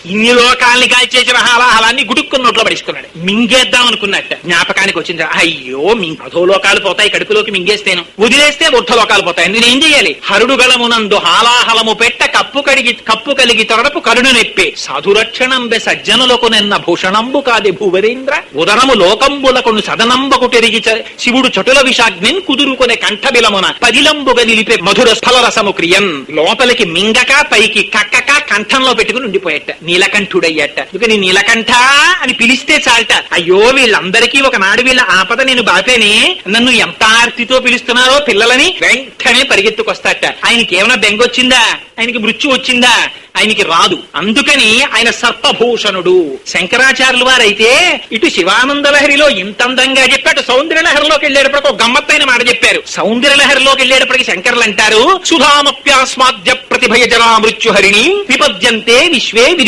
ఇన్ని లోకాల్ని కాల్చేసిన హాలాహలాన్ని గుడుక్కున్న నోట్లో పడేసుకున్నాడు. మింగేద్దాం అనుకున్నట్ట జ్ఞాపకానికి వచ్చింది. అయ్యో అధో లోకాలు పోతాయి, కడుపులోకి మింగేస్తేను, వదిలేస్తే ఉర్థ లోకాలు పోతాయి, నేనేం చెయ్యాలి? హరుడుగలమునందు హాలాహలము పెట్ట కప్పు కలిగి తొరడపు కరుణ నెప్పే సాధురక్షణంబె సజ్జనులకు నిన్న భూషణంబు కాది భూవరేంద్ర ఉదరము లోకంబులకును సదనంబకు తెరిగి శివుడు చటుల విషాగ్నిన్ కుదురుకునే కంఠబిలమున పదిలంబుగా నిలిపే మధుర స్థల రసము క్రియన్ లోపలికి మింగక పైకి కక్కక కంఠంలో పెట్టుకుని ఉండిపోయట. నీలకంఠుడయ్యట. అందుకని నీలకంఠ అని పిలిస్తే చాలట. అయ్యో వీళ్ళందరికీ ఒకనాడు వీళ్ళ ఆపద నేను బాపేనే, నన్ను ఎంత ఆర్తితో పిలుస్తున్నారో పిల్లలని వెంటనే పరిగెత్తుకొస్తాట. ఆయనకి ఏమైనా బెంగొచ్చిందా? ఆయనకి మృత్యు వచ్చిందా? ఆయనకి రాదు. అందుకని ఆయన సర్పభూషణుడు. శంకరాచార్యుల వారైతే ఇటు శివానందలహరిలో ఇంత అందంగా చెప్పాడు, సౌందర్యలహరిలోకి వెళ్ళేటప్పటికి ఒక గమ్మత్తైన మాట చెప్పారు. సౌందర్యలహరిలోకి వెళ్ళేటప్పటికి శంకర్లు అంటారు, సుధామప్యాస్మాద్య ప్రతిభయ జరా మృత్యుహరిణి విపద్యంతే విశ్వే విధి